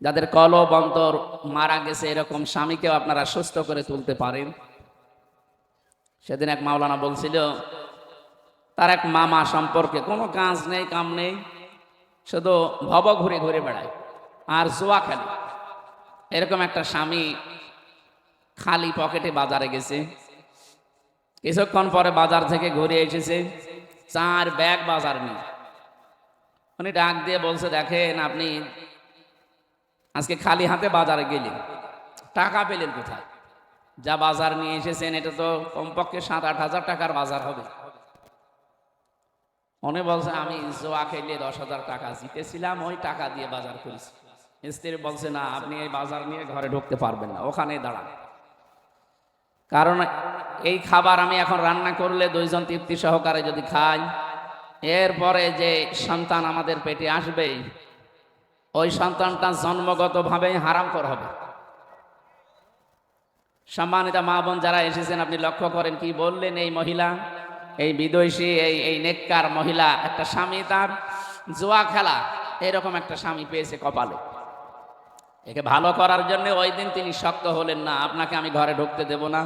যাদের কলব অন্তর মারা গেছে, এরকম স্বামীকেও আপনারা সুস্থ করে তুলতে পারেন। সেদিন এক মাওলানা বলছিল, তার এক মামা সম্পর্কে কোনো কাজ নেই, কাম নেই, শুধু ভব ঘুরে ঘুরে বেড়ায় আর জুয়া খেলে। এরকম একটা স্বামী খালি পকেটে বাজারে গেছে। কিছুক্ষণ পরে বাজার থেকে ঘুরে এসেছে, 4 ব্যাগ বাজার নিয়ে। উনি ডাক দিয়ে বলছে, দেখেন আপনি আজকে খালি হাতে বাজারে গেলেন, টাকা পেলেন কোথায়? যা বাজার নিয়ে এসেছেন এটা তো কমপক্ষে 7-8 হাজার টাকার বাজার হবে। উনি বলছে, আমি জোয়া খেলে 10,000 টাকা জিতেছিলাম, ওই টাকা দিয়ে বাজার করেছি। স্ত্রী বলছে, না, আপনি এই বাজার নিয়ে ঘরে ঢুকতে পারবেন না, ওখানে দাঁড়ান। কারণ এই খাবার আমি এখন রান্না করলে 2 জন তৃপ্তি সহকারে যদি খাই, এরপরে যে সন্তান আমাদের পেটে আসবে, ওই সন্তানটা জন্মগতভাবে হারামখোর হবে। সম্মানিত মা বোন যারা এসেছেন, আপনি লক্ষ্য করেন কি বললেন এই মহিলা, এই বিদেশী এই নেককার মহিলা, একটা স্বামী তার জুয়া খেলা, এরকম একটা স্বামী পেয়েছে কপালে। একে ভালো করার জন্য ওই দিন তিনি শক্ত হলেন, না, আপনাকে আমি ঘরে ঢুকতে দেব না,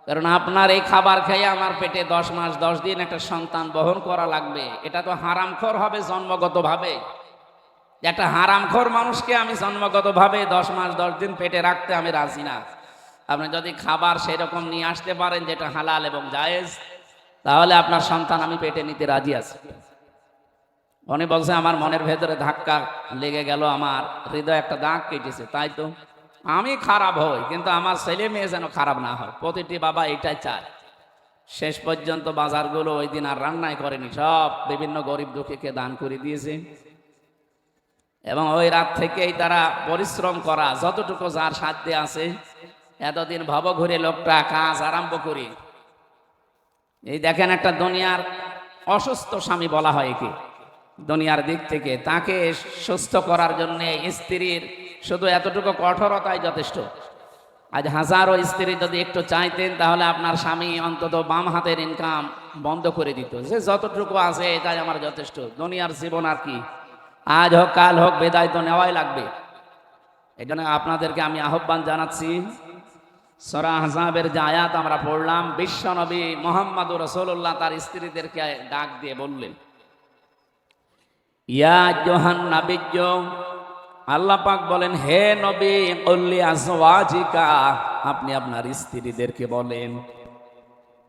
কারণ আপনার এই খাবার খেয়ে আমার পেটে 10 মাস 10 দিন একটা সন্তান বহন করা লাগবে। এটা তো হারামখোর হবে জন্মগতভাবে। একটা হারামখোর মানুষকে আমি জন্মগতভাবে 10 মাস 10 দিন পেটে রাখতে আমি রাজি না। আপনি যদি খাবার সেরকম নিয়ে আসতে পারেন যেটা হালাল এবং জায়েজ, তাহলে আপনার সন্তান আমি পেটে নিতে রাজি আছি। উনি বলছে, আমার মনের ভেতরে ধাক্কা লেগে গেল, আমার হৃদয় একটা দাগ কেটেছে। তাই তো আমি খারাপ হই, কিন্তু আমার ছেলে মেয়ে যেন খারাপ না হয়, প্রতিটি বাবা এটাই চায়। শেষ পর্যন্ত বাজারগুলো ওই দিন আর রান্নাই করেনি, সব বিভিন্ন গরিব দুঃখীকে দান করে দিয়েছে। এবং ওই রাত থেকেই তারা পরিশ্রম করা যতটুকু যার সাধ্যে আছে, এতদিন ভব ঘুরে লোকটা কাজ আরম্ভ করি। এই দেখেন, একটা দুনিয়ার অসুস্থ স্বামী বলা হয় একে, দুনিয়ার দিক থেকে তাকে সুস্থ করার জন্য স্ত্রীর শুধু এতটুকু কঠোরতাই যথেষ্ট। আজ হাজারো স্ত্রী যদি একটু চাইতেন, তাহলে আপনার স্বামী অন্তত বাম হাতের ইনকাম বন্ধ করে দিত, যে যতটুকু আছে এটাই আমার যথেষ্ট, দুনিয়ার জীবন আর কি, আজ হোক কাল হোক বিদায় তো নেওয়াই লাগবে। এই জন্য আপনাদেরকে আমি আহ্বান জানাচ্ছি, সূরা আহজাবের যে আয়াত আমরা পড়লাম, বিশ্ব নবী মুহাম্মদুর রাসূলুল্লাহ তার স্ত্রীদেরকে ডাক দিয়ে বললেন, ইয়া আইয়ুহান নাবিয়্যু, আল্লাহ পাক বলেন, হে নবী, কুল্লি আজওয়াজিকা, আপনি আপনার স্ত্রীদেরকে বলেন,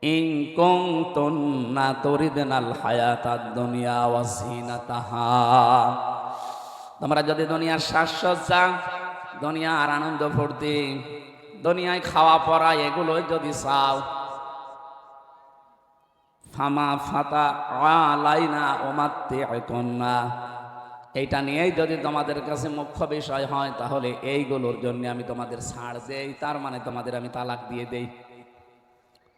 ইন কুনতুন্না তুরিদনাল হায়াতাদ দুনিয়া ওয়া যিনাতাহা, তোমরা যদি দুনিয়ার সাজসজ্জা, দুনিয়ার আনন্দ ফুর্তি, দুনিয়ায় খাওয়া পরা এগুলো যদি চাও, ফামা ফাতা আলাইনা উমাত্তিউকুন্না, এইটা নিয়েই যদি তোমাদের কাছে মুখ্য বিষয় হয়, তাহলে এইগুলোর জন্য আমি তোমাদের ছাড় দেই, তার মানে তোমাদের আমি তালাক দিয়ে দেই,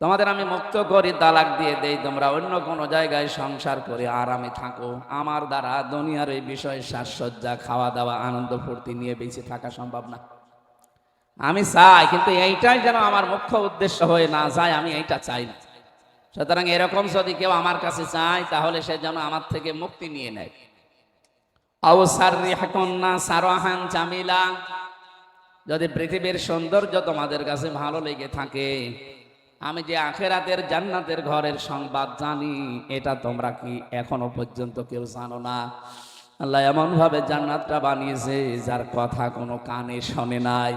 তোমাদের আমি মুক্ত করি, তালাক দিয়ে দেই, তোমরা অন্য কোনো জায়গায় সংসার করে আরামে থাকো, আমার দ্বারা দুনিয়ার এই বিষয়ে সাজসজ্জা, খাওয়া দাওয়া, আনন্দ ফুর্তি নিয়ে বেঁচে থাকা সম্ভব না। আমি চাই, কিন্তু এইটাই যেন আমার মুখ্য উদ্দেশ্য হয়ে না যায়, আমি এইটা চাই না। সুতরাং এরকম যদি কেউ আমার কাছে চায়, তাহলে সে যেন আমার থেকে মুক্তি নিয়ে নেয়। আওসাররিহকুন্না সারাহান জামিলা, যদি পৃথিবীর সৌন্দর্য তোমাদের কাছে ভালো লেগে থাকে, আমি যে আখিরাতের জান্নাতের ঘরের সংবাদ জানি, এটা তোমরা কি এখনো পর্যন্ত কেউ জানো না? আল্লাহ এমন ভাবে জান্নাতটা বানিয়েছে, যার কথা কোনো কানে শোনে নাই,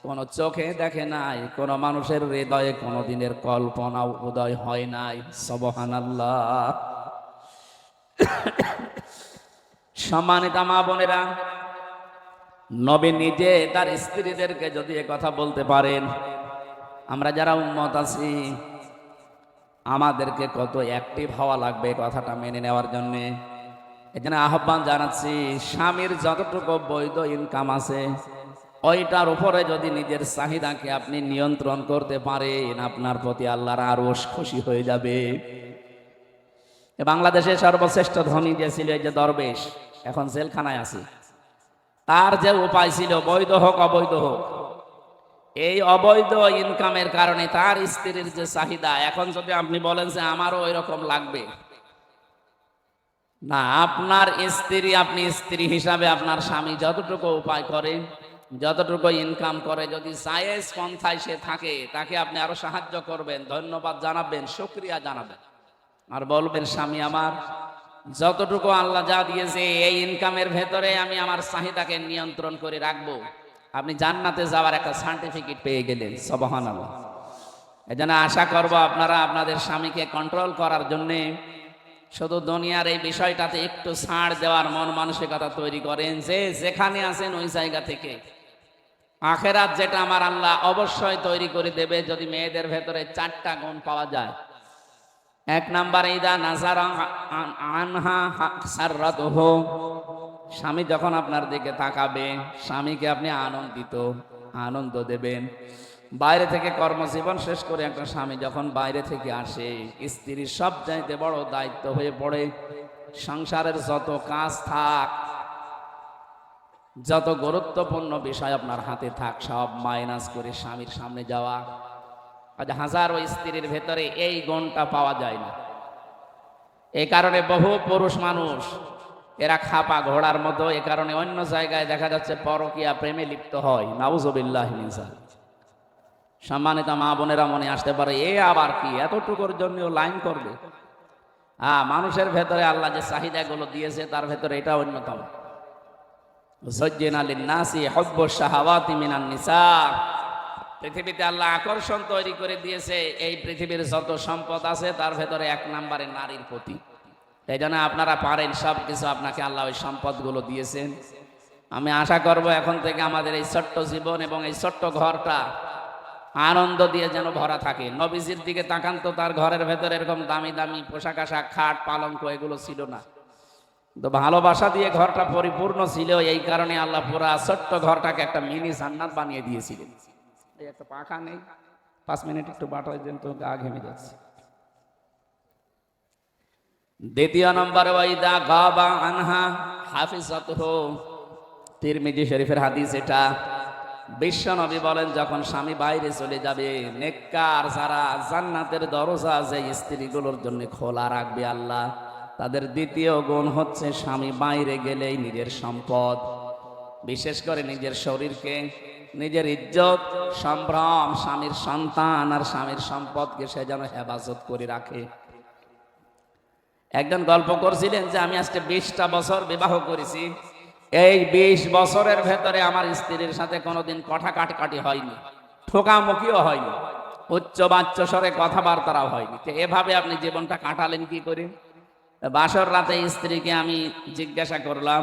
কোনো চোখে দেখে নাই, কোনো মানুষের হৃদয়ে কোনো দিনের কল্পনাও উদয় হয় নাই। সুবহানাল্লাহ। সম্মানিত মা বোনেরা, নবী নিজে তার স্ত্রীদেরকে যদি এ কথা বলতে পারেন, আমরা যারা উম্মত আছি, আমাদেরকে কত অ্যাক্টিভ হওয়া লাগবে কথাটা মেনে নেওয়ার জন্য। এখানে আহ্বান জানাচ্ছি, স্বামীর যতটুকু বৈধ ইনকাম আছে, ওইটার উপরে যদি নিজের চাহিদাকে আপনি নিয়ন্ত্রণ করতে পারেন, আপনার প্রতি আল্লাহর আরো খুশি হয়ে যাবে। বাংলাদেশের সর্বশ্রেষ্ঠ ধনী যে ছিল, এই যে দরবেশ, এখন জেলখানায় আছে, তার যে উপায় ছিল, বৈধ হোক অবৈধ হোক, এই অবৈধ ইনকামের কারণে তার স্ত্রীর যে চাহিদা, এখন যদি আপনি বলেন যে আমারও ওই রকম লাগবে, না, আপনার স্ত্রী, আপনি স্ত্রী হিসাবে আপনার স্বামী যতটুকু উপায় করে, যতটুকু ইনকাম করে, যদি জায়েজ পন্থায় সে থাকে, তাকে আপনি আরো সাহায্য করবেন, ধন্যবাদ জানাবেন, শুকরিয়া জানাবেন, আর বলবেন স্বামী আমার, যতটুকু আল্লাহ যা দিয়েছে এই ইনকামের ভেতরে আমি আমার চাহিদাকে নিয়ন্ত্রণ করে রাখবো। আপনি জান্নাতে যাওয়ার একটা সার্টিফিকেট পেয়ে গেলেন। সুবহানাল্লাহ। এজন্য আশা করব আপনারা আপনাদের স্বামীকে কন্ট্রোল করার জন্যে শুধু দুনিয়ার এই বিষয়টাতে একটু ছাড় দেওয়ার মন মানসিকতা তৈরি করেন, যে যেখানে আছেন ওই জায়গা থেকে আখেরাত যেটা আমার আল্লাহ অবশ্যই তৈরি করে দেবে, যদি মেয়েদের ভেতরে 4টা গুণ পাওয়া যায়। 1 নাম্বার, ইদা নাজারা আনহা সাররাতুহু, স্বামী যখন আপনার দিকে তাকাবে, স্বামীকে আপনি আনন্দ দেবেন। বাইরে থেকে কর্মজীবন শেষ করে একটা স্বামী যখন বাইরে থেকে আসে, স্ত্রীর সবচাইতে বড় দায়িত্ব হয়ে পড়ে সংসারের যত কাজ থাক, যত গুরুত্বপূর্ণ বিষয় আপনার হাতে থাক, সব মাইনাস করে স্বামীর সামনে যাওয়া। আজ হাজারো স্ত্রীর ভেতরে এই গুণটা পাওয়া যায় না। এই কারণে বহু পুরুষ মানুষ এরা খাপা ঘোড়ার মতো, এ কারণে অন্য জায়গায় দেখা যাচ্ছে পরকীয়া প্রেমে লিপ্ত হয়। নাউজুবিল্লাহি মিন যালিক। সম্মানিত মা বোনেরা মনে আসতে পারে, এ আবার কি, এতটুকুর জন্য লাইন করবে? মানুষের ভেতরে আল্লাহ যে চাহিদাগুলো দিয়েছে তার ভেতরে এটা অন্যতম। যুজ্জিনা লিন-নাসি হুব্বুশ শাহাওয়াতি মিনান নিসা। পৃথিবীতে আল্লাহ আকর্ষণ তৈরি করে দিয়েছে এই পৃথিবীর যত সম্পদ আছে তার ভেতরে 1 নম্বরে নারীর প্রতি। এই জন্য আপনারা পারেন সব কিছু, আপনাকে আল্লাহ ওই সম্পদগুলো দিয়েছেন। আমি আশা করব এখন থেকে আমাদের এই ছোট্ট জীবন এবং এই ছোট্ট ঘরটা আনন্দ দিয়ে যেন ভরা থাকে। নবীজির দিকে তাকান তো, তার ঘরের ভেতরে এরকম দামি দামি পোশাক আশাক, খাট, পালঙ্ক এগুলো ছিল না, তো ভালোবাসা দিয়ে ঘরটা পরিপূর্ণ ছিল। এই কারণে আল্লাহ পুরা ছোট্ট ঘরটাকে একটা মিনি জান্নাত বানিয়ে দিয়েছিলেন। এই একটা পাখা নেই, 5 মিনিট একটু বাটাই দেন তো, গা ঘেমে যাচ্ছে। দ্বিতীয় নম্বর, ওয়াইদা গাবা আনহা হাফিজাতুহু। তিরমিজি শরীফের হাদিস এটা। বিশ্ব নবী বলেন, যখন স্বামী বাইরে চলে যাবে, নেককার যারা জান্নাতের দরজা যে স্ত্রীগুলোর জন্য খোলা রাখবে আল্লাহ, তাদের দ্বিতীয় গুণ হচ্ছে স্বামী বাইরে গেলেই নিজের সম্পদ, বিশেষ করে নিজের শরীরকে, নিজের ইজ্জত, সম্ভ্রম, স্বামীর সন্তান আর স্বামীর সম্পদকে সে যেন হেফাজত করে রাখে। একজন গল্প করছিলেন যে আমি আজকে 20টা বছর বিবাহ করেছি, এই 20 বছরের ভেতরে আমার স্ত্রীর সাথে কোনোদিন কথা কাটাকাটি হয়নি, ঠোকামুখিও হয়নি, উচ্চ বাচ্চ স্বরে কথাবার্তাও হয়নি। তো এভাবে আপনি জীবনটা কাটালেন কি করে? বাসর রাতে স্ত্রীকে আমি জিজ্ঞাসা করলাম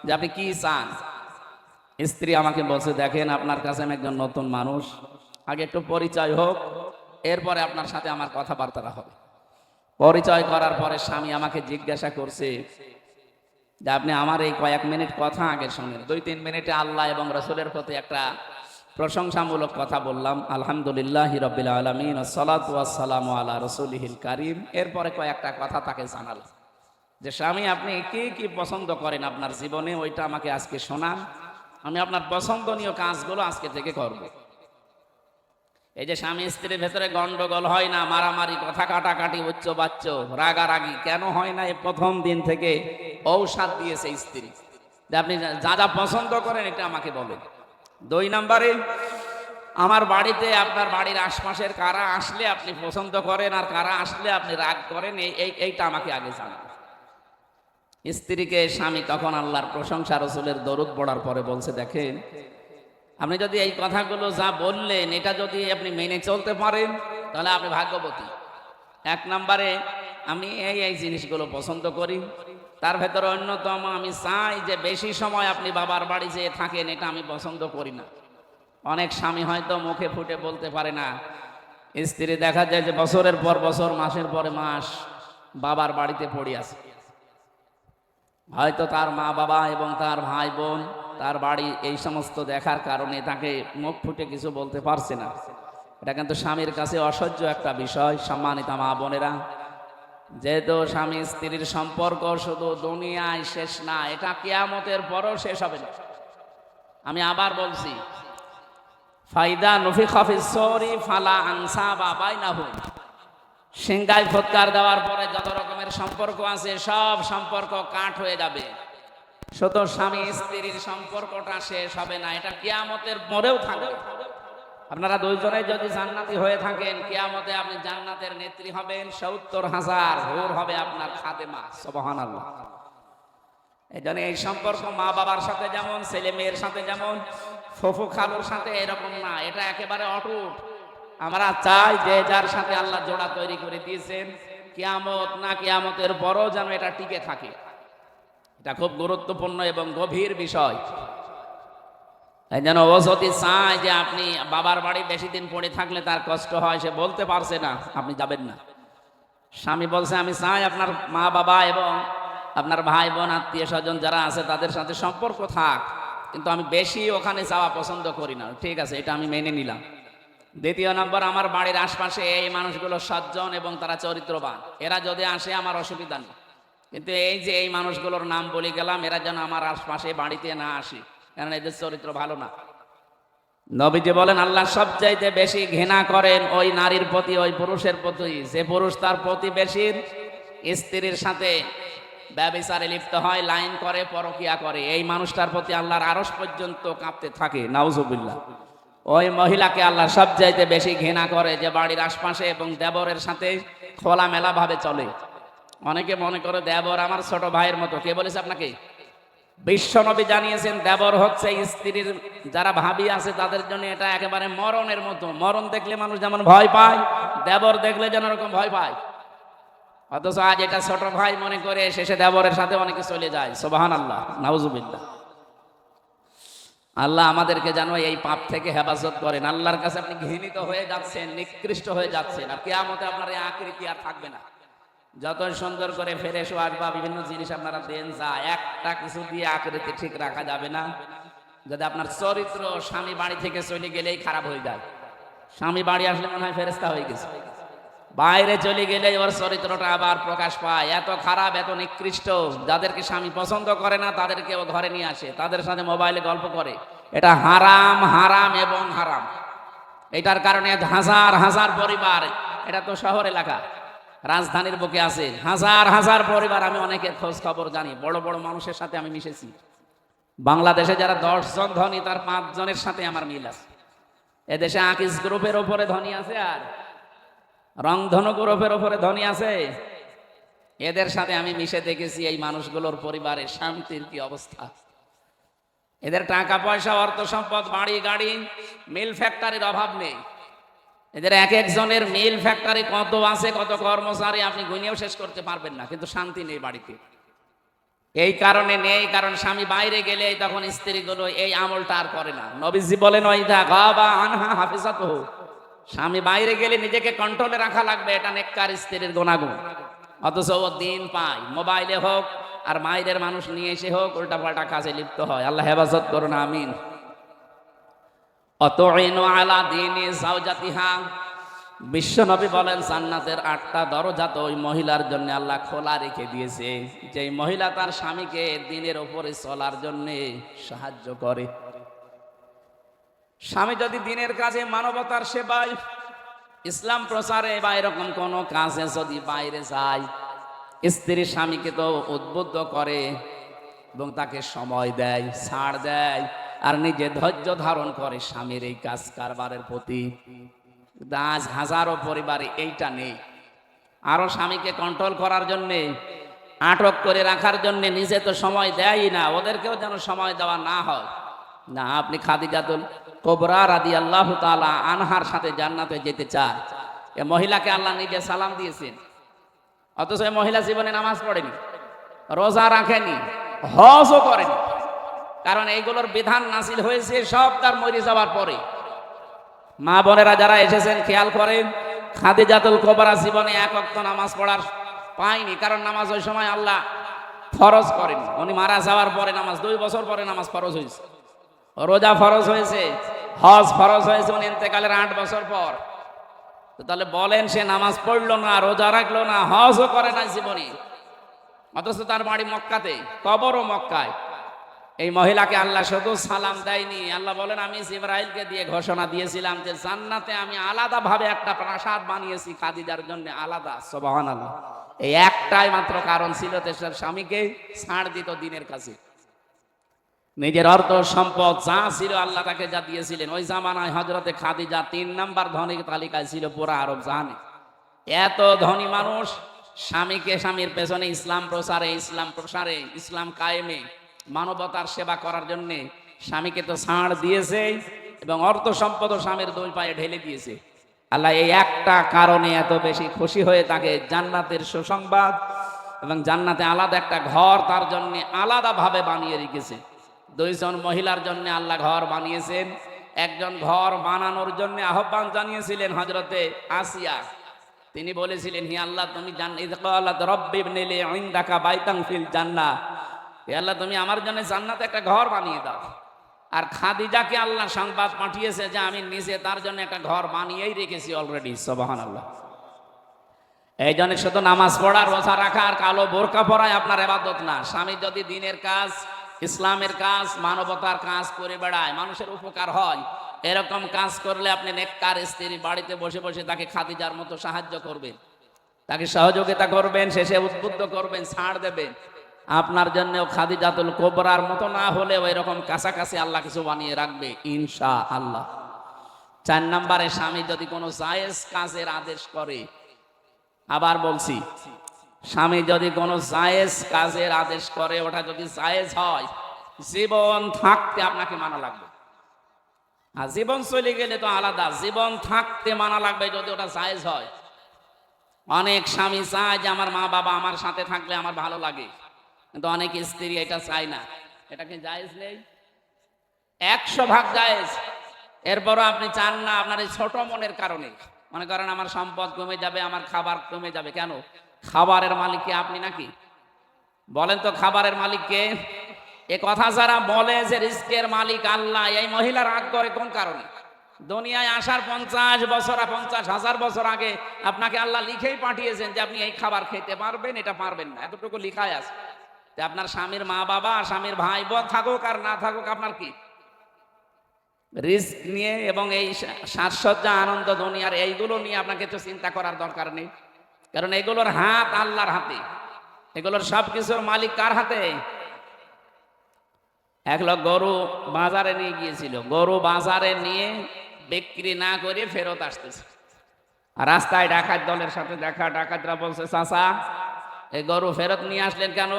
যে আপনি কি চান? স্ত্রী আমাকে বলছে, দেখেন আপনার কাছে আমি একজন নতুন মানুষ, আগে একটু পরিচয় হোক, এরপরে আপনার সাথে আমার কথাবার্তা হবে। পরিচয় করার পরে স্বামী আমাকে জিজ্ঞাসা করছে যে আপনি আমার এই কয়েক মিনিট কথা আগে শোনেন। 2-3 মিনিটে আল্লাহ এবং রাসূলের প্রতি একটা প্রশংসামূলক কথা বললাম, আলহামদুলিল্লাহি রাব্বিল আলামিন ওয়াসসালাতু ওয়াসসালামু আলা রাসূলিহিল কারীম। এরপরে কয়েকটা কথা তাকে জানালাম যে স্বামী আপনি কি কি পছন্দ করেন আপনার জীবনে, ওইটা আমাকে আজকে শোনান, আমি আপনার পছন্দনীয় কাজগুলো আজকে থেকে করব। এই যে স্বামী স্ত্রীর ভেতরে গন্ডগোল হয় না, মারামারি, কথা কাটাকাটি, উচ্চ বাচ্চ, রাগারাগি কেন হয় না? এই প্রথম দিন থেকে ঔষধ দিয়েছে স্ত্রী যে আপনি যা যা পছন্দ করেন এটা আমাকে বলেন। 2 নম্বরে, আমার বাড়িতে আপনার বাড়ির আশপাশের কারা আসলে আপনি পছন্দ করেন আর কারা আসলে আপনি রাগ করেন, এইটা আমাকে আগে জানান। স্ত্রীকে স্বামী তখন আল্লাহর প্রশংসা, রাসূলের দরুদ পড়ার পরে বলছে, দেখেন আপনি যদি এই কথাগুলো যা বললেন এটা যদি আপনি মেনে চলতে পারেন তাহলে আপনি ভাগ্যবতী। 1 নম্বরে, আমি এই জিনিসগুলো পছন্দ করি, তার ভেতরে অন্যতম আমি চাই যে বেশি সময় আপনি বাবার বাড়ি যেয়ে থাকেন, এটা আমি পছন্দ করি না। অনেক স্বামী হয়তো মুখে ফুটে বলতে পারে না, স্ত্রী দেখা যায় যে বছরের পর বছর, মাসের পরে মাস বাবার বাড়িতে পড়ে আছে। হয়তো তার মা বাবা এবং তার ভাই বোন তার বাড়ি এই সমস্ত দেখার কারণে তাকে মুখ ফুটে কিছু বলতে পারছে না। এটা কিন্তু স্বামীর কাছে অসহ্য একটা বিষয়। সম্মানিত মা বোনেরা, যেহেতু স্বামী স্ত্রীর সম্পর্ক শুধু দুনিয়ায় শেষ না, এটা কিয়ামতের পরও শেষ হবে না। আমি আবার বলছি, ফাইদা নফিখা ফিস সূরি ফালা আনসাবা বাইনাহুম। সিংগায় ফুৎকার দেওয়ার পরে যত রকমের সম্পর্ক আছে সব সম্পর্ক কাট হয়ে যাবে, শুধু স্বামী স্ত্রীর সম্পর্কটা শেষ হবে না, এটা কিয়ামতের পরেও থাকবে। আপনারা দুইজনে যদি জান্নাতি হয়ে থাকেন, কিয়ামতে আপনি জান্নাতের নেত্রী হবেন, ৭০,০০০ হুর হবে আপনার খাদেমা। সুবহানাল্লাহ। এই জন্য এই সম্পর্ক মা বাবার সাথে যেমন, ছেলে মেয়ের সাথে যেমন, ফুফু খালুর সাথে এরকম না, এটা একেবারে অটুট। আমরা চাই যে যার সাথে আল্লাহ জোড়া তৈরি করে দিয়েছেন, কিয়ামত না কিয়ামতের পরও যেন এটা টিকে থাকে। এটা খুব গুরুত্বপূর্ণ এবং গভীর বিষয়। এই জন্য ও যদি চায় যে আপনি বাবার বাড়ি বেশি দিন পড়ে থাকলে তার কষ্ট হয়, সে বলতে পারছে না, আপনি যাবেন না। স্বামী বলছে আমি চাই আপনার মা বাবা এবং আপনার ভাই বোন আত্মীয় স্বজন যারা আছে তাদের সাথে সম্পর্ক থাক, কিন্তু আমি বেশি ওখানে যাওয়া পছন্দ করি না। ঠিক আছে, এটা আমি মেনে নিলাম। দ্বিতীয় নম্বর, আমার বাড়ির আশপাশে এই মানুষগুলো সজ্জন এবং তারা চরিত্রবান, এরা যদি আসে আমার অসুবিধা নেই, কিন্তু এই যে এই মানুষগুলোর নাম বলে গেলাম, এরা যেন আমার আশপাশে বাড়িতে না আসে, কারণ এদের চরিত্র ভালো না। নবীজি বলেন আল্লাহ সবচাইতে বেশি ঘৃণা করেন ওই নারীর প্রতি, ওই পুরুষের প্রতি, যে পুরুষ তার প্রতিবেশীর স্ত্রীর সাথে ব্যভিচারে লিপ্ত হয়, লাইন করে, পরকিয়া করে, এই মানুষটার প্রতি আল্লাহর আরশ পর্যন্ত কাঁপতে থাকে। নাউজুবিল্লাহ। ওই মহিলাকে আল্লাহ সবচাইতে বেশি ঘৃণা করে যে বাড়ির আশপাশে এবং দেবরের সাথে খোলামেলা ভাবে চলে। অনেকে মনে করে দেবর আমার ছোট ভাইয়ের মতো। কে বলেছে আপনাকে? বিশ্বনবী জানিয়েছেন দেবর হচ্ছে স্ত্রীর যারা ভাবি আছে তাদের জন্য এটা একেবারে মরণের মতো। মরণ দেখলে মানুষ যেমন ভয় পায়, দেবর দেখলে যেন এরকম ভয় পায়। অথচ আজ এটা ছোট ভাই মনে করে শেষে দেবরের সাথে অনেকে চলে যায়। সুবহানাল্লাহ, নাউজুবিল্লাহ। আল্লাহ আমাদেরকে যেন এই পাপ থেকে হেফাজত করেন। আল্লাহর কাছে আপনি ঘৃণিত হয়ে যাচ্ছেন, নিকৃষ্ট হয়ে যাচ্ছেন, আর কিয়ামতে আপনার এই আকৃতি আর থাকবে না। যত সুন্দর করে ফ্রেশ ওয়াশ বা বিভিন্ন জিনিস আপনারা দেন, যা একটা কিছু দিয়ে আকৃতি ঠিক রাখা যাবে না যদি আপনার চরিত্র স্বামী বাড়ি থেকে চলে গেলেই খারাপ হয়ে যায়। স্বামী বাড়ি আসলে মনে হয় ফেরেশতা হয়ে গেছে, বাইরে চলে গেলে ওর চরিত্রটা আবার প্রকাশ পায়। এত খারাপ, এত নিকৃষ্ট, যাদেরকে স্বামী পছন্দ করে না তাদেরকে ও ঘরে নিয়ে আসে, তাদের সাথে মোবাইলে গল্প করে। এটা হারাম, হারাম এবং হারাম। এটার কারণে হাজার হাজার পরিবার, এটা তো শহর এলাকা, রাজধানীর বুকে আছে হাজার হাজার পরিবার। আমি অনেকের খোঁজ খবর জানি, বড় বড় মানুষের সাথে আমি মিশেছি। বাংলাদেশে যারা 10 জন ধনী তার 5 জনের সাথে আমার মিল আছে। এদেশে আকিস গ্রুপের ওপরে ধনী আছে, আর রংধনু গ্রুপের ওপরে ধনী আছে। এদের সাথে আমি মিশে দেখেছি এই মানুষগুলোর পরিবারের শান্তির কি অবস্থা। এদের টাকা পয়সা, অর্থ সম্পদ, বাড়ি গাড়ি, মিল ফ্যাক্টরির অভাব নেই। এদের এক একজনের মিল ফ্যাক্টরি কত আছে, কত কর্মচারী আপনি গুনিয়েও শেষ করতে পারবেন না, কিন্তু শান্তি নেই বাড়িতে। এই কারণে নেই, কারণ স্বামী বাইরে গেলে তখন স্ত্রীগুলো এই আমলটা আর করে না। নবীজি বলেন ওয়াইদা গাবা আনহা হাফিজাতুহু, স্বামী বাইরে গেলে নিজেকে কন্ট্রোলে রাখা লাগবে, এটা নেককার স্ত্রীর গুনাগুণ। অথচ ও দিন পায়, মোবাইলে হোক আর মায়ের মানুষ নিয়ে এসে হোক উল্টাপাল্টা কাজে লিপ্ত হয়। আল্লাহ হেফাজত করুন, আমিন। অতঈনু আলা দীনি যাওজাতিহা, বিশ্বনবী বলেন জান্নাতের 8টা দরজা তো ওই মহিলার জন্য আল্লাহ খোলা রেখে দিয়েছে, যে মহিলা তার স্বামীকে দিনের উপরে চলার জন্য সাহায্য করে। স্বামী যদি দিনের কাজে, মানবতার সেবায়, ইসলাম প্রচারে বা এরকম কোন কাজে যদি বাইরে যায়, স্ত্রী স্বামীকে তো উদ্বুদ্ধ করে এবং তাকে সময় দেয়, ছাড় দেয়, আর নিজে ধৈর্য ধারণ করে স্বামীর এই কাজ কারবারের প্রতি। আজ হাজারো পরিবারে এইটা নেই। আরো স্বামীকে কন্ট্রোল করার জন্যে, আটক করে রাখার জন্যে নিজে তো সময় দেয়ই না, ওদেরকেও যেন সময় দেওয়া না হয়। না, আপনি খাদিজাতুল কুবরা রাদিয়াল্লাহু তাআলা আনহার সাথে জান্নাতে যেতে চান, এ মহিলাকে আল্লাহ নিজে সালাম দিয়েছেন, অথচ এই মহিলা জীবনে নামাজ পড়েনি, রোজা রাখেনি, হজও করেনি। কারণ এইগুলোর বিধান নাযিল হয়েছে সব তার মরে যাওয়ার পরে। মা বোনেরা যারা এসেছেন খেয়াল করেন, খাদিজাতুল কুবরা জীবনে 1 ওয়াক্ত নামাজ পড়ার পায়নি, কারণ নামাজ ওই সময় আল্লাহ ফরজ করেনি। উনি মারা যাওয়ার পরে নামাজ, 2 বছর পরে নামাজ ফরজ হয়েছে, রোজা ফরজ হয়েছে, হজ ফরজ হয়েছে উনি ইন্তেকালের 8 বছর পর। তো তাহলে বলেন, সে নামাজ পড়লো না, রোজা রাখলো না, হজও করে না জীবনে, অথচ তার বাড়ি মক্কাতে, কবরও মক্কায়। এই মহিলাকে আল্লাহ শুধু সালাম দেয়নি, আল্লাহ বলেন আমি জিবরাইলকে দিয়ে ঘোষণা দিয়েছিলাম যে জান্নাতে আমি আলাদা ভাবে একটা প্রাসাদ বানিয়েছি খাদিজার জন্য আলাদা। সুবহানাল্লাহ। এই একটাই মাত্র কারণ ছিল তার স্বামীকে ছাড় দিত দিনের কাছে। নিজের অর্থ সম্পদ যা ছিল আল্লাহ তাকে যা দিয়েছিলেন, ওই জামানায় হযরতে খাদিজা 3 নাম্বার ধনী তালিকায় ছিল পুরো আরব জাহানে। এত ধনী মানুষ স্বামীর পেছনে ইসলাম প্রসারে ইসলাম কায়েমে মানবতার সেবা করার জন্য স্বামীকে তো ছাড় দিয়েছে এবং অর্থ সম্পদ স্বামীর দুই পায়ে ঢেলে দিয়েছে। আল্লাহ এই একটা কারণে এত বেশি খুশি হয়ে তাকে জান্নাতের সুসংবাদ এবং জান্নাতে আলাদা একটা ঘর তার জন্য আলাদা ভাবে বানিয়ে রেখেছে। দুইজন মহিলার জন্য আল্লাহ ঘর বানিয়েছেন। একজন ঘর বানানোর জন্য আহ্বান জানিয়েছিলেন হযরতে আসিয়া। তিনি বলেছিলেন, হে আল্লাহ তুমি রব্বিবনিলি ইনদাকা বাইতান ফিল জান্নাহ, হে আল্লাহ তুমি আমার জন্য জান্নাতে একটা ঘর বানিয়ে দাও। আর খাদিজাকে আল্লাহ সংবাদ পাঠিয়েছে যে আমি নিজে তার জন্য একটা ঘর বানিয়েই রেখেছি অলরেডি। সুবহানাল্লাহ। এই জন্য শুধু নামাজ পড়া, রোজা রাখা আর কালো বোরকা পরায় আপনার ইবাদত না। স্বামী যদি দিনের কাজ, ইসলামের কাজ, মানবতার কাজ করে বেড়ায়, মানুষের উপকার হয়, এরকম কাজ করলে আপনি নেককার স্ত্রী বাড়িতে বসে বসে তাকে খাদিজার মতো সাহায্য করবেন, তাকে সহযোগিতা করবেন, শেষে উদ্বুদ্ধ করবেন, ছাড় দেবেন। আপনার জন্যও খাদিজাতুল কুবরার মতো না হলেও এরকম কাছাকাছি আল্লাহ কিছু বানিয়ে রাখবে ইনশাআল্লাহ। 4 নম্বরে, স্বামী যদি কোনো জায়েজ কাজের আদেশ করে, আবার বলছি, স্বামী যদি কোনো জায়েজ কাজের আদেশ করে, ওটা যদি জায়েজ হয়, জীবন থাকতে আপনাকে মানা লাগবে। আর জীবন চলে গেলে তো আলাদা, জীবন থাকতে মানা লাগবে যদি ওটা জায়েজ হয়। অনেক স্বামী চায় যে আমার মা বাবা আমার সাথে থাকলে আমার ভালো লাগে, কিন্তু অনেক স্ত্রী এটা চায় না। এটা কি জায়েজ নেই? 100% জায়েজ। এরপরও আপনি চান না, আপনার এই ছোট মনের কারণে। মনে করেন আমার সম্পদ কমে যাবে, আমার খাবার কমে যাবে। কেন? খাবারের মালিক কে? আপনি নাকি? বলেন তো খাবারের মালিক কে? এ কথা যারা বলে যে রিজকের মালিক আল্লাহ, এই মহিলা রাগ করে কোন কারণে? দুনিয়ায় আসার 50,000 বছর আগে আপনাকে আল্লাহ লিখেই পাঠিয়েছেন যে আপনি এই খাবার খেতে পারবেন, এটা পারবেন না, এতটুকু লিখাই আছে। আপনার স্বামীর মা বাবা, স্বামীর ভাই বোন থাকুক আর না থাকুক, আপনার কি? রিস্ক নিয়ে এবং এই সাজসজ্জা, আনন্দ দুনিয়ার এইগুলো নিয়ে আপনাকে তো চিন্তা করার দরকার নেই, কারণ এগুলোর হাত আল্লাহর হাতে। এগুলোর সবকিছুর মালিক কার হাতে? এক লোক গরু বাজারে নিয়ে গিয়েছিল, গরু বাজারে নিয়ে বিক্রি না করে ফেরত আসতেছে। আর রাস্তায় ডাকাত দলের সাথে দেখা, ডাকাতরা বলছে, চাচা এই গরু ফেরত নিয়ে আসলেন কেন?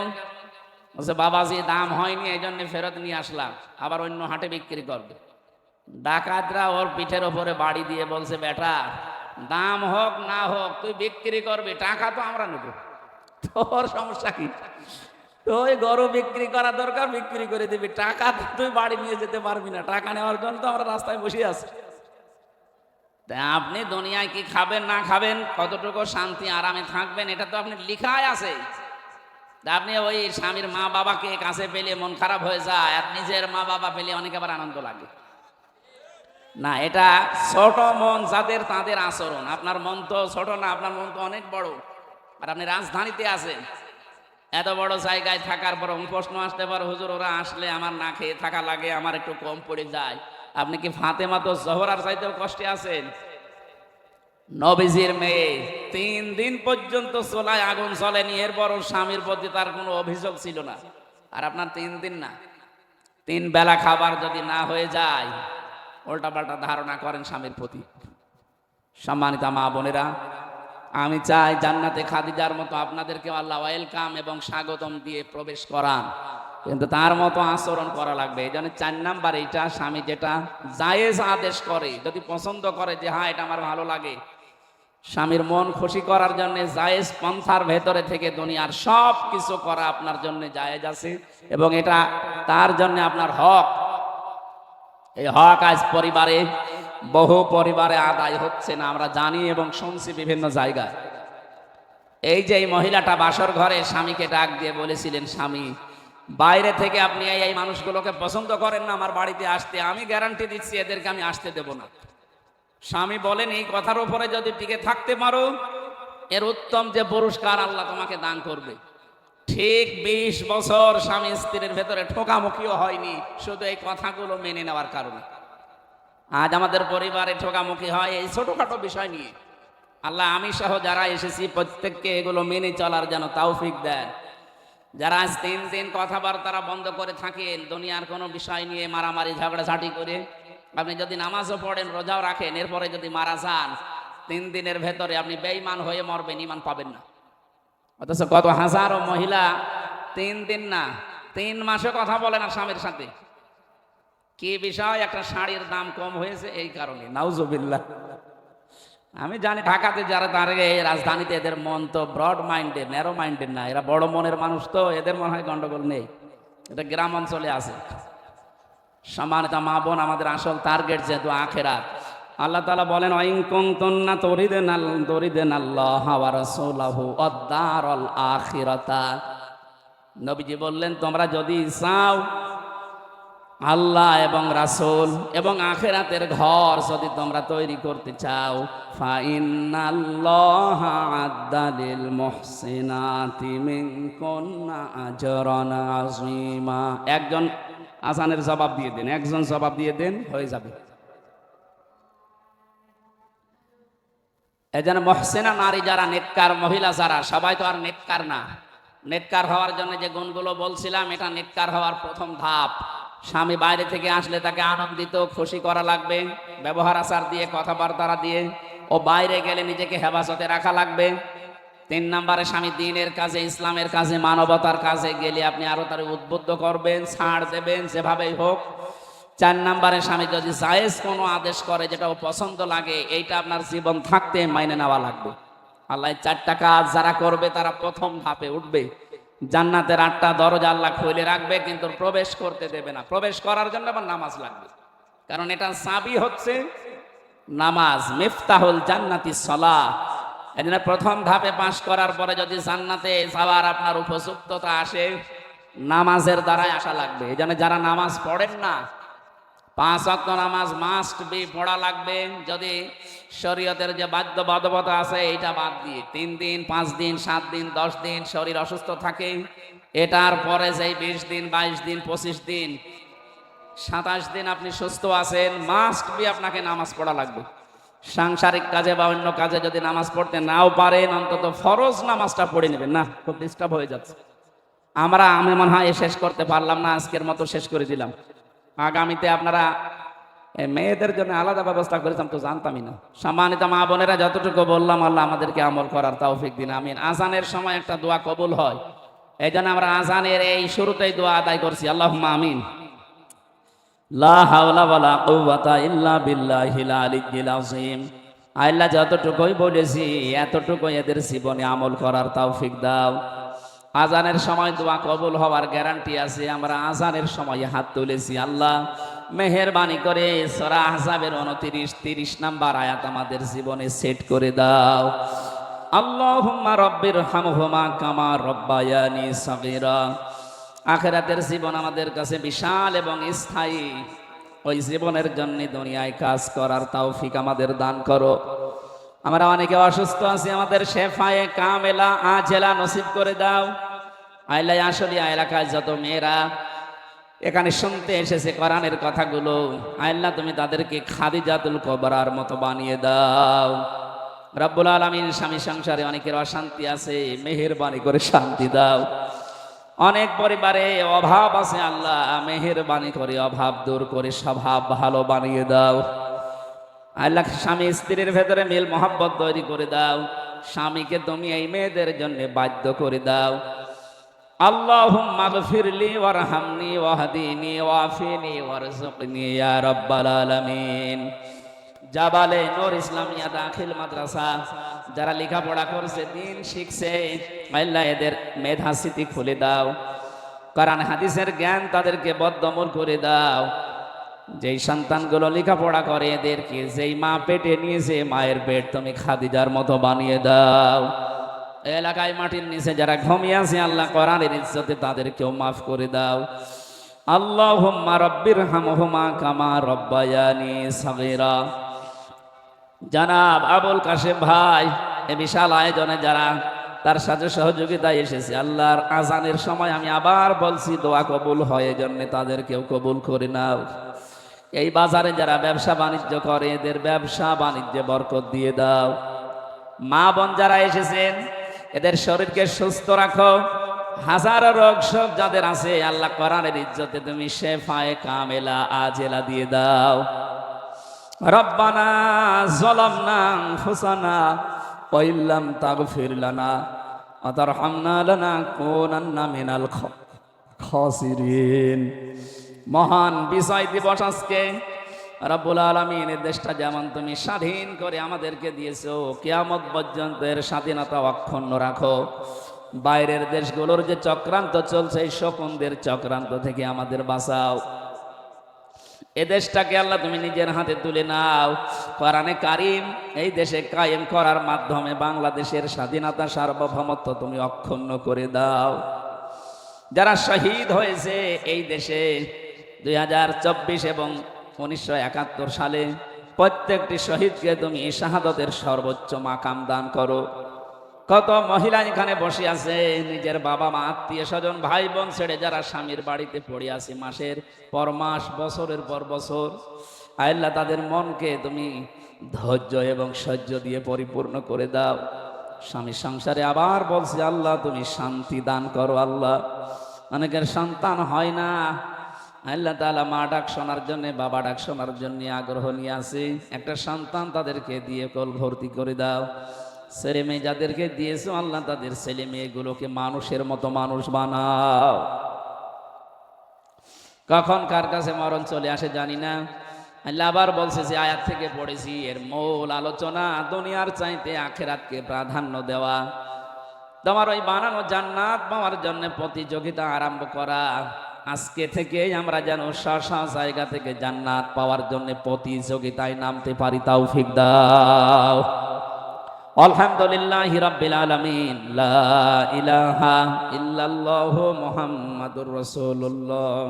বলছে, বাবাজি দাম হয়নি এই জন্য ফেরত নিয়ে আসলাম, আবার অন্য হাটে বিক্রি করবে। ডাকাতরা ওর পিঠের ওপরে বাড়ি দিয়ে বলছে, বেটা দাম হোক না হোক তুই বিক্রি করবি, টাকা তো আমরা নেব, তোর সমস্যা কি? তুই গরু বিক্রি করা দরকার, বিক্রি করে দিবি, টাকা তুই বাড়ি নিয়ে যেতে পারবি না, টাকা নেওয়ার জন্য তো আমরা রাস্তায় বসে আছি। আপনি দুনিয়ায় কি খাবেন না খাবেন, কতটুকু শান্তি আরামে থাকবেন, এটা তো আপনি লিখাই আছে। আপনি ওই স্বামীর মা বাবাকে কাছে পেলে মন খারাপ হয়ে যায়, আর নিজের মা বাবা পেলে অনেক আবার আনন্দ লাগে না। এটা ছোট মন যাদের, তাদের আচরণ। আপনার মন তো ছোট না, আপনার মন তো অনেক বড়। আর আপনি রাজধানীতে আছেন, এত বড় জায়গায় থাকার পর প্রশ্ন আসতে পারে, হুজুর ওরা আসলে আমার না খেয়ে থাকা লাগে, আমার একটু কম পড়ে যায়। আপনি কি ফাতেমা তো জোহরার চাইতেও কষ্টে আছেন? নবীজির মেয়ে 3 দিন পর্যন্ত চুলায় আগুন জ্বলেনি, এরপরও স্বামীর প্রতি তার কোনো অভিযোগ ছিল না। আর আপনার 3 দিন না, 3 বেলা খাবার যদি না হয়ে যায়, উল্টাপাল্টা ধারণা করেন স্বামীর প্রতি। সম্মানিত মা বোনেরা, আমি চাই জান্নাতে খাদিজার মতো আপনাদেরকে আল্লাহ ওয়েলকাম এবং স্বাগতম দিয়ে প্রবেশ করান, কিন্তু তার মতো আচরণ করা লাগবে। এই জন্য 4 নাম্বার এইটা, স্বামী যেটা জায়েজ আদেশ করে, যদি পছন্দ করে যে হ্যাঁ এটা আমার ভালো লাগে, স্বামীর মন খুশি করার জন্য জায়েজ পন্থার ভেতরে থেকে দুনিয়ার সব কিছু করা আপনার জন্য জায়েজ আছে, এবং এটা তার জন্য আপনার হক। এই হক আজ পরিবারে, বহু পরিবারে আদায় হচ্ছে না, আমরা জানি এবং শুনছি বিভিন্ন জায়গায়। এই যে এই মহিলাটা বাসর ঘরে স্বামীকে ডাক দিয়ে বলেছিলেন, স্বামী বাইরে থেকে আপনি এই মানুষগুলোকে পছন্দ করেন না আমার বাড়িতে আসতে, আমি গ্যারান্টি দিচ্ছি এদেরকে আমি আসতে দেব না। স্বামী বলেন, এই কথার উপরে যদি টিকে থাকতে পারো, এর উত্তম যে পুরস্কার আল্লাহ তোমাকে দান করবে। ঠিক 20 বছর স্বামী স্ত্রীর ভেতরে ঠোকামুখিও হয়নি, শুধু এই কথাগুলো মেনে নেওয়ার কারণে। আজ আমাদের পরিবারে ঠোকামুখি হয় এই ছোটখাটো বিষয় নিয়ে। আল্লাহ আমি সহ যারা এসেছি প্রত্যেককে এগুলো মেনে চলার যেন তৌফিক দেন। যারা আজ 3 দিন কথাবার্তা বন্ধ করে থাকেন দুনিয়ার কোনো বিষয় নিয়ে মারামারি ঝগড়াঝাটি করে, আপনি যদি নামাজও পড়েন রোজাও রাখেন, এরপরে যদি মারা যান 3 দিনের ভেতরে আপনি বেঈমান হয়ে মরবেন, ঈমান পাবেন না। অথচ কত হাজারো মহিলা 3 দিন না 3 মাসে কথা বলে না স্বামীর সাথে। কি বিষয়? একটা শাড়ির দাম কম হয়েছে এই কারণে। নাউজুবিল্লাহ। আমি জানি ঢাকাতে যারা দাঁড়িয়ে রাজধানীতে এদের মন তো ব্রড মাইন্ডেড, ন্যারো মাইন্ডেড না, এরা বড় মনের মানুষ, তো এদের মনে হয় গন্ডগোল নেই। এটা গ্রাম অঞ্চলে আছে। সম্মানিত মা বোন, আমাদের আসল টার্গেট যেহেতু আখিরাত। আল্লাহ তাআলা বলেন ওয়াইন কুনতুন্না তুরিদুনাল্লাহ ওয়া রাসূলাহু ওয়াদ-দারাল আখিরাতা। নবীজি বললেন তোমরা যদি চাও আল্লাহ এবং রাসূল এবং আখিরাতের ঘর যদি তোমরা তৈরি করতে চাও, ফা ইন্নাল্লাহা আ'আদ্দা লিল মুহসিনাতি মিনকুন্না আজরান আযীমা। একজন আযানের জবাব দিয়ে দেন, একজন জবাব দিয়ে দেন, হয়ে যাবে। এজন্য মুহসিনা নারী যারা, নেককার মহিলা যারা, সবাই তো আর নেককার না। নেককার হওয়ার জন্য যে গুণগুলো বলছিলাম, এটা নেককার হওয়ার প্রথম ধাপ। স্বামী বাইরে থেকে আসলে তাকে আনন্দিত খুশি করা লাগবে, ব্যবহার আচার দিয়ে, কথাবার্তা দিয়ে। ও বাইরে গেলে নিজেকে হেফাজতে রাখা লাগবে। 3 নম্বরে স্বামী দ্বীনের কাজে, ইসলামের কাজে, মানবতার কাজে গেলে আপনি আরো তার উদ্বুদ্ধ করবেন, ছাড় দেবেন যেভাবেই হোক। 4 নম্বরে স্বামী যদি জায়েজ কোনো আদেশ করে যেটা ও পছন্দ লাগে, এইটা আপনার জীবন থাকতে মাইনে নেওয়া লাগবে। আল্লাহ 4টা কাজ যারা করবে তারা প্রথম ধাপে উঠবে। জান্নাতের 8টা দরজা আল্লাহ খুলে রাখবে, কিন্তু প্রবেশ করতে দেবে না। প্রবেশ করার জন্য আবার নামাজ লাগবে, কারণ এটা চাবি হচ্ছে নামাজ। মিফতাহুল জান্নাতি সালাহ। এজন্য প্রথম ধাপে পাশ করার পরে যদি জান্নাতে যাওয়ার আপনার উপযুক্ততা আসে, নামাজের দ্বারাই আসা লাগবে। এজন্য যারা নামাজ পড়েন না, 5 ওয়াক্ত নামাজ মাস্ট বি পড়া লাগবে। যদি শরীয়তের যে বাধ্যবাধকতা আছে এইটা বাদ দিয়ে 3 দিন, 5 দিন, 7 দিন, 10 দিন শরীর অসুস্থ থাকে, এটার পরে যেই 20 দিন, 22 দিন, 25 দিন, 27 দিন আপনি সুস্থ আছেন, মাস্ট বি আপনাকে নামাজ পড়া লাগবে। সাংসারিক কাজে বা অন্য কাজে যদি নামাজ পড়তে নাও পারেন, অন্তত ফরজ নামাজটা পড়ে নেবেন। না, খুব ডিস্টার্ব হয়ে যাচ্ছে। আমি মনে হয় শেষ করতে পারলাম না, আজকের মতো শেষ করে দিলাম। আগামীতে আপনারা মেয়েদের জন্য আলাদা ব্যবস্থা করেছেন তো জানতামই না। সম্মানিত মা বোনেরা, যতটুকু বললাম আল্লাহ আমাদেরকে আমল করার তৌফিক দিন, আমিন। আজানের সময় একটা দোয়া কবুল হয়, এই জন্য আমরা আজানের এই শুরুতেই দোয়া আদায় করছি, আল্লাহুম্মা আমিন। লা হাওলা ওয়ালা কুওয়াতা ইল্লা বিল্লাহিল আলিয়্যিল আযীম। আল্লাহ যতটুকুই বলেছি এতটুকুই এদের জীবনে আমল করার তৌফিক দাও। আজানের সময় দোয়া কবুল হওয়ার গ্যারান্টি আছে। আমরা আজানের সময় হাত তুলেছি, আল্লাহ মেহেরবানি করে সূরা আহজাবের 29-30 নাম্বার আয়াত আমাদের জীবনে সেট করে দাও। আল্লাহুম্মা রাব্বির হামহুমা কামা রাব্বায়ানি সাগীরা। আখিরাতের জীবন আমাদের কাছে বিশাল এবং স্থায়ী, ওই জীবনের জন্য দুনিয়ায় কাজ করার তৌফিক আমাদের দান করো। আমরা অনেকে অসুস্থ আছি, আমাদের শেফায়ে কামেলা আজেলা নসিব করে দাও। আল্লাহ আসলে এলাকায় যত মেয়েরা এখানে শুনতে এসেছে কোরআনের কথাগুলো, আল্লাহ তুমি তাদেরকে খাদিজাতুল কুবরার মতো বানিয়ে দাও। রব্বুল আলামিন, স্বামী সংসারে অনেকের অশান্তি আছে, মেহেরবানি করে শান্তি দাও। অনেক পরিবারে অভাব আছে, আল্লাহ মেহেরবানি করে অভাব দূর করে স্বভাব ভালো বানিয়ে দাও। আল্লাহ স্বামী স্ত্রীর ভেতরে মিল মহব্বত তৈরি করে দাও। স্বামীকে তুমি এই মেয়েদের জন্য বাধ্য করে দাও। আল্লাহুম্মা গফিরলি ওয়ারহামনি ওয়াহদিনি ওয়াফিনি ওয়ারযুকনি ইয়া রাব্বাল আলামিন। জাবালে নূর ইসলামিয়া দাখিল মাদ্রাসা যারা লেখাপড়া করছে, দিন শিখছে, আল্লাহ এদের মেধা স্মৃতি খুলে দাও। কোরআন হাদিসের জ্ঞান তাদেরকে বদ্ধমূল করে দাও। যেই সন্তানগুলো লেখাপড়া করে এদেরকে, যেই মা পেটে নিয়েছে মায়ের পেট তুমি খাদিজার মতো বানিয়ে দাও। এলাকায় মাটির নিচে যারা ঘুমিয়ে আছে, আল্লাহ কোরআনের ইজ্জতে তাদেরকেও মাফ করে দাও। আল্লাহুম্মা রাব্বির হামহুমা কামা রাব্বায়ানি সাগীরা। জনাব আবুল কাশেম ভাই, এ বিশাল আয়োজনে যারা তার সাথে সহযোগিতায় এসেছে। আল্লাহর আজানের সময় আমি আবার বলছি দোয়া কবুল হয়, এজন্য তাদেরকেও কবুল করে নাও। এই বাজারে যারা ব্যবসা বাণিজ্য করে এদের ব্যবসা বাণিজ্যে বরকত দিয়ে দাও। মা বোন যারা এসেছেন এদের শরীরকে সুস্থ রাখো। হাজারো রোগ শোক যাদের আছে আল্লাহ কোরআনের ইজ্জতে তুমি শেফায়ে কামেলা আজেলা দিয়ে দাও। রব্বানা যালামনা আনফুসানা ওয়া ইল্লাম তাগফির লানা ওয়া তারহামনা লানাকুনান্না মিনাল খাসিরিন। মহান বিজয় দিবস আজকে। রব্বুল আলামিন এই দেশটা যেমন তুমি স্বাধীন করে আমাদেরকে দিয়েছো, কিয়ামত পর্যন্ত এর স্বাধীনতা অক্ষুণ্ণ রাখো। বাইরের দেশগুলোর যে চক্রান্ত চলছে এই শকুনদের চক্রান্ত থেকে আমাদের বাঁচাও। এ দেশটাকে আল্লাহ তুমি নিজের হাতে তুলে নাও। কোরআনে কারিম এই দেশে কায়েম করার মাধ্যমে বাংলাদেশের স্বাধীনতা সার্বভৌমত্ব তুমি অক্ষুণ্ণ করে দাও। যারা শহীদ হয়েছে এই দেশে 2024 এবং 1971 সালে প্রত্যেকটি শহীদকে তুমি শাহাদতের সর্বোচ্চ মাকাম দান করো। কত মহিলা এখানে বসে আছে নিজের বাবা মা আত্মীয় স্বজন ভাই বোন ছেড়ে, যারা স্বামীর বাড়িতে পড়ে আছে মাসের পর মাস বছরের পর বছর। আল্লাহ তাদের মনকে তুমি ধৈর্য এবং সহ্য দিয়ে পরিপূর্ণ করে দাও। স্বামীর সংসারে আবার বলছি আল্লাহ তুমি শান্তি দান করো। আল্লাহ অনেকের সন্তান হয় না, আল্লাহ তাআলা মা ডাক শোনার জন্য বাবা ডাক শোনার জন্য আগ্রহ নিয়ে আছে। একটা সন্তান তাদেরকে দিয়ে কল ভর্তি করে দাও। ছেলে মেয়ে যাদেরকে দিয়েছো আল্লাহ তাদের ছেলে মেয়েগুলোকে মানুষের মতো মানুষ বানাও। কখন কার কাছে মরণ চলে আসে জানি না। আল্লাহ আবার বলছে যে আয়াত থেকে পড়েছি, এর মূল আলোচনা দুনিয়ার চাইতে আখিরাতকে প্রাধান্য দেওয়া। তোমার ওই বানানো জান্নাত পাওয়ার জন্য প্রতিযোগিতা আরম্ভ করা। আজকে থেকে আমরা যেন স্ব জায়গা থেকে জান্নাত পাওয়ার জন্য প্রতিযোগিতায় নামতে পারি, তৌফিক দাও। আলহামদুলিল্লাহি রাব্বিল আলামিন। লা ইলাহা ইল্লাল্লাহু মুহাম্মাদুর রাসূলুল্লাহ।